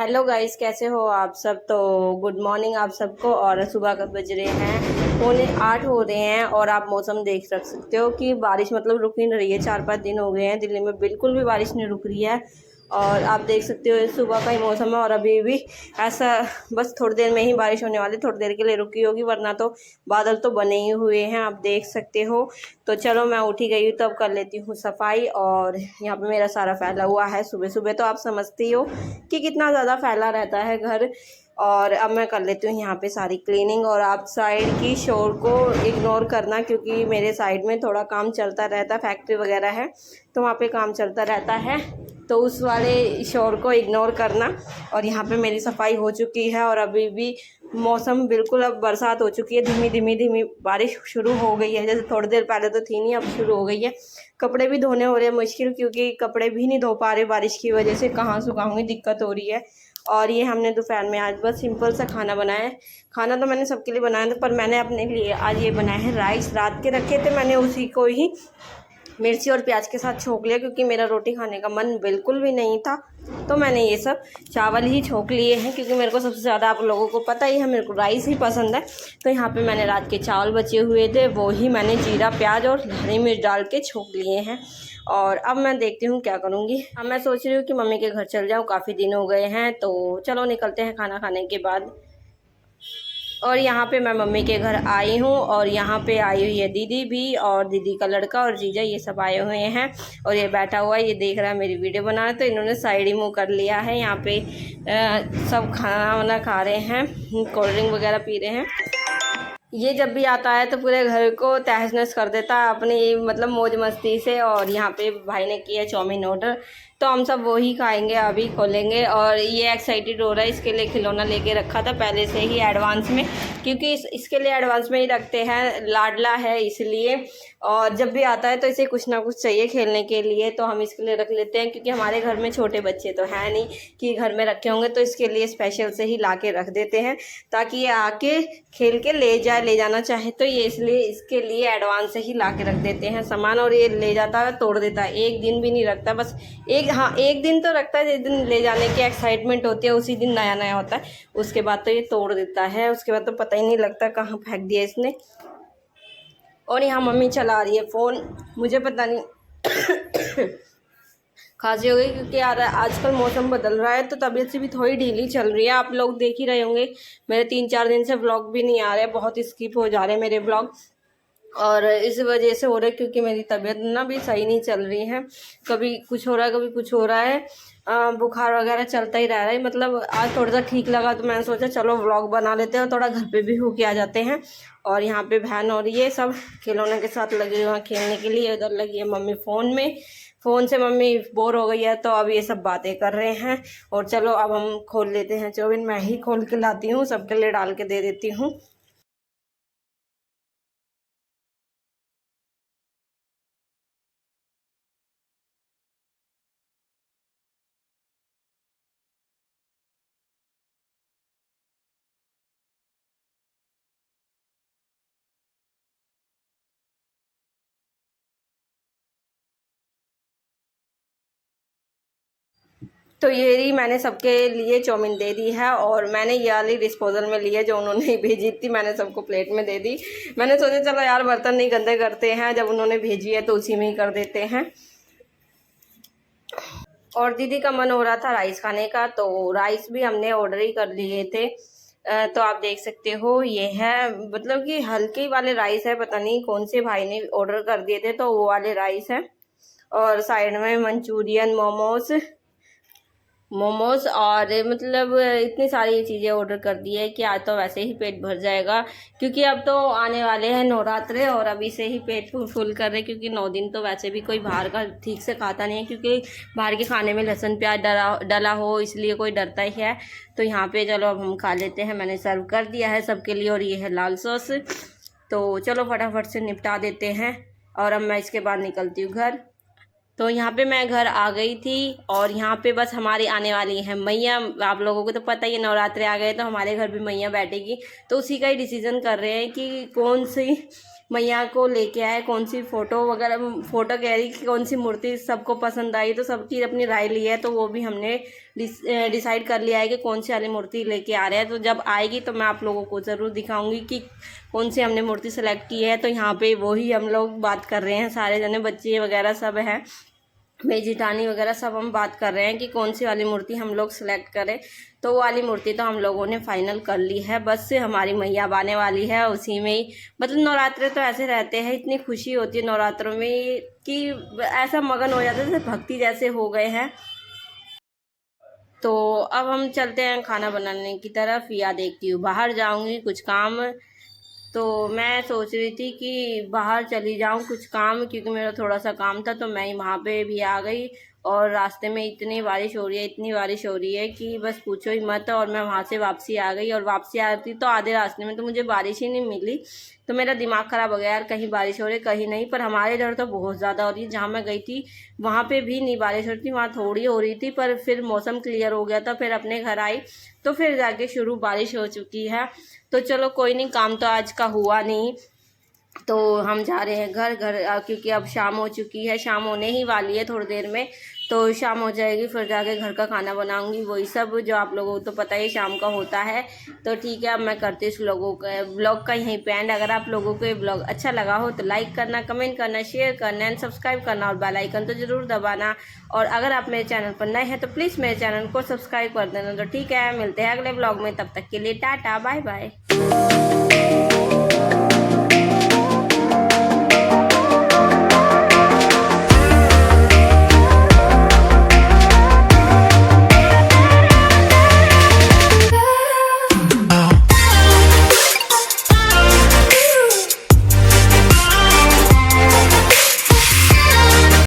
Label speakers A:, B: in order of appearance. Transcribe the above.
A: Hello guys, कैसे हो आप सब। तो गुड मॉर्निंग आप सबको। और सुबह का बज रहे हैं 7:45 हो रहे हैं और आप मौसम देख सकते हो कि बारिश मतलब रुक ही नहीं रही है। 4-5 दिन हो गए हैं दिल्ली में बिल्कुल भी बारिश नहीं रुक रही है। और आप देख सकते हो सुबह का ही मौसम है और अभी भी ऐसा बस थोड़ी देर में ही बारिश होने वाली, थोड़ी देर के लिए रुकी होगी, वरना तो बादल तो बने ही हुए हैं, आप देख सकते हो। तो चलो मैं उठी गई हूँ तो अब कर लेती हूँ सफाई। और यहाँ पे मेरा सारा फैला हुआ है सुबह सुबह, तो आप समझती हो कि कितना ज़्यादा फैला रहता है घर। और अब मैं कर लेती हूँ यहाँ पे सारी क्लीनिंग। और आप साइड की शोर को इग्नोर करना, क्योंकि मेरे साइड में थोड़ा काम चलता रहता है, फैक्ट्री वगैरह है तो वहाँ पे काम चलता रहता है, तो उस वाले शोर को इग्नोर करना। और यहाँ पे मेरी सफाई हो चुकी है और अभी भी मौसम बिल्कुल, अब बरसात हो चुकी है, धीमी धीमी धीमी बारिश शुरू हो गई है। जैसे थोड़ी देर पहले तो थी नहीं, अब शुरू हो गई है। कपड़े भी धोने हो रहे हैं मुश्किल, क्योंकि कपड़े भी नहीं धो पा रहे बारिश की वजह से, कहाँ सुखाऊंगी, दिक्कत हो रही है। और ये हमने दोपहर में आज बस सिंपल सा खाना बनाया है। खाना तो मैंने सबके लिए बनाया था, पर मैंने अपने लिए आज ये बनाया है राइस। रात के रखे थे मैंने, उसी को ही मिर्ची और प्याज के साथ छोंक लिया, क्योंकि मेरा रोटी खाने का मन बिल्कुल भी नहीं था। तो मैंने ये सब चावल ही छोंक लिए हैं, क्योंकि मेरे को सबसे ज़्यादा, आप लोगों को पता ही है, मेरे को राइस ही पसंद है। तो यहाँ पे मैंने रात के चावल बचे हुए थे, वो ही मैंने जीरा प्याज और हरी मिर्च डाल के छोंक लिए हैं। और अब मैं देखती हूँ क्या करूँगी। अब मैं सोच रही हूँ कि मम्मी के घर चल जाऊँ, काफ़ी दिन हो गए हैं, तो चलो निकलते हैं खाना खाने के बाद। और यहाँ पे मैं मम्मी के घर आई हूँ और यहाँ पे आई हुई है दीदी भी, और दीदी का लड़का और जीजा, ये सब आए हुए हैं। और ये बैठा हुआ है, ये देख रहा है मेरी वीडियो बना, तो इन्होंने साइड ही मुँह कर लिया है। यहाँ पे सब खाना वाना खा रहे हैं, कोल्ड ड्रिंक वगैरह पी रहे हैं। ये जब भी आता है तो पूरे घर को तहस नहस कर देता है अपनी मतलब मौज मस्ती से। और यहाँ पे भाई ने किया चाउमीन ऑर्डर, तो हम सब वही खाएंगे, अभी खोलेंगे। और ये एक्साइटेड हो रहा है, इसके लिए खिलौना लेके रखा था पहले से ही एडवांस में, क्योंकि इसके लिए एडवांस में ही रखते हैं, लाडला है इसलिए। और जब भी आता है तो इसे कुछ ना कुछ चाहिए खेलने के लिए, तो हम इसके लिए रख लेते हैं, क्योंकि हमारे घर में छोटे बच्चे तो हैं नहीं कि घर में रखे होंगे, तो इसके लिए स्पेशल से ही ला के रख देते हैं, ताकि ये आके खेल के ले जाना चाहे तो ये, इसलिए इसके लिए एडवांस से ही ला के रख देते हैं सामान। और ये ले जाता है, तोड़ देता है, एक दिन भी नहीं रखता, बस एक दिन तो रखता है, जिस दिन ले जाने की एक्साइटमेंट होती है उसी दिन नया नया होता है, उसके बाद तो ये तोड़ देता है, उसके बाद तो पता ही नहीं लगता कहाँ फेंक दिया इसने। और यहाँ मम्मी चला रही है फ़ोन, मुझे पता नहीं खांसी हो गई, क्योंकि यार आजकल मौसम बदल रहा है, तो तबीयत से भी थोड़ी ढीली चल रही है। आप लोग देख ही रहे होंगे, मेरे 3-4 दिन से व्लॉग भी नहीं आ रहे, बहुत स्किप हो जा रहे हैं मेरे व्लॉग, और इस वजह से हो रहा है क्योंकि मेरी तबीयत ना भी सही नहीं चल रही है। कभी कुछ हो रहा है, कभी कुछ हो रहा है, बुखार वगैरह चलता ही रह रहा है। मतलब आज थोड़ा सा ठीक लगा तो मैंने सोचा चलो व्लॉग बना लेते हैं और थोड़ा घर पे भी होके आ जाते हैं। और यहाँ पे बहन और ये सब खिलौने के साथ लगे हुए हैं खेलने के लिए, उधर लगी है मम्मी फ़ोन में। फ़ोन से मम्मी बोर हो गई है, तो अब ये सब बातें कर रहे हैं। और चलो अब हम खोल लेते हैं चाउमीन, मैं ही खोल के लाती हूँ, सबके लिए डाल के दे देती हूँ। तो ये ही मैंने सबके लिए चाउमीन दे दी है, और मैंने ये वाली डिस्पोजल में ली है जो उन्होंने भेजी थी, मैंने सबको प्लेट में दे दी। मैंने सोचा चलो यार बर्तन नहीं गंदे करते हैं, जब उन्होंने भेजी है तो उसी में ही कर देते हैं। और दीदी का मन हो रहा था राइस खाने का, तो राइस भी हमने ऑर्डर ही कर लिए थे। तो आप देख सकते हो ये है, मतलब कि हल्के वाले राइस है, पता नहीं कौन से भाई ने ऑर्डर कर दिए थे, तो वो वाले राइस है। और साइड में मंचूरियन, मोमोज और मतलब इतनी सारी चीज़ें ऑर्डर कर दी है कि आज तो वैसे ही पेट भर जाएगा, क्योंकि अब तो आने वाले हैं नवरात्रे, और अभी से ही पेट फुल कर रहे, क्योंकि 9 दिन तो वैसे भी कोई बाहर का ठीक से खाता नहीं है, क्योंकि बाहर के खाने में लहसुन प्याज डला हो, इसलिए कोई डरता ही है। तो यहाँ पे चलो अब हम खा लेते हैं, मैंने सर्व कर दिया है सबके लिए, और ये है लाल सॉस। तो चलो फटाफट से निपटा देते हैं, और अब मैं इसके बाद निकलती हूँ घर। तो यहाँ पे मैं घर आ गई थी, और यहाँ पे बस हमारी आने वाली है मैया। आप लोगों को तो पता ही है, नवरात्रे आ गए तो हमारे घर भी मैया बैठेगी, तो उसी का ही डिसीजन कर रहे हैं कि कौन सी मैया को लेके आए, कौन सी फ़ोटो वगैरह, फ़ोटो कह रही कि कौन सी मूर्ति सबको पसंद आई, तो सबकी अपनी राय ली है। तो वो भी हमने डिसाइड कर लिया है कि कौन सी वाली मूर्ति लेके आ रहे हैं। तो जब आएगी तो मैं आप लोगों को ज़रूर दिखाऊंगी कि कौन सी हमने मूर्ति सेलेक्ट की है। तो यहाँ पे वही हम लोग बात कर रहे हैं, सारे जने बच्चे वगैरह सब हैं, मेरी जिठानी वगैरह सब हम बात कर रहे हैं कि कौन सी वाली मूर्ति हम लोग सेलेक्ट करें। तो वो वाली मूर्ति तो हम लोगों ने फाइनल कर ली है। बस हमारी मैया अब आने वाली है, उसी में ही मतलब नवरात्रे तो ऐसे रहते हैं, इतनी खुशी होती है नवरात्रों में कि ऐसा मगन हो जाता है जैसे भक्ति जैसे हो गए हैं। तो अब हम चलते हैं खाना बनाने की तरफ, या देखती हूँ बाहर जाऊँगी कुछ काम। तो मैं सोच रही थी कि बाहर चली जाऊं कुछ काम, क्योंकि मेरा थोड़ा सा काम था। तो मैं वहाँ पे भी आ गई और रास्ते में इतनी बारिश हो रही है, इतनी बारिश हो रही है कि बस पूछो ही मत। और मैं वहाँ से वापसी आ गई, और वापसी आ रही तो आधे रास्ते में तो मुझे बारिश ही नहीं मिली। तो मेरा दिमाग ख़राब हो गया यार, कहीं बारिश हो रही कहीं नहीं। पर हमारे इधर तो बहुत ज़्यादा हो रही है। जहाँ मैं गई थी वहाँ पे भी नहीं बारिश हो रही थी, वहाँ थोड़ी हो रही थी। पर फिर मौसम क्लियर हो गया था, फिर अपने घर आई तो फिर जाके शुरू बारिश हो चुकी है। तो चलो कोई नहीं, काम तो आज का हुआ नहीं। तो हम जा रहे हैं घर क्योंकि अब शाम हो चुकी है, शाम होने ही वाली है थोड़ी देर में। तो शाम हो जाएगी, फिर जाके घर का खाना बनाऊंगी, वही सब जो आप लोगों को तो पता ही शाम का होता है। तो ठीक है, अब मैं करती हूँ ब्लॉग का यहीं पे एंड। अगर आप लोगों को ये ब्लॉग अच्छा लगा हो तो लाइक करना, कमेंट करना, शेयर करना एंड सब्सक्राइब करना, और बेल आइकन तो ज़रूर दबाना। और अगर आप मेरे चैनल पर नए हैं तो प्लीज़ मेरे चैनल को सब्सक्राइब कर देना। तो ठीक है, मिलते हैं अगले ब्लॉग में, तब तक के लिए टाटा बाय बाय।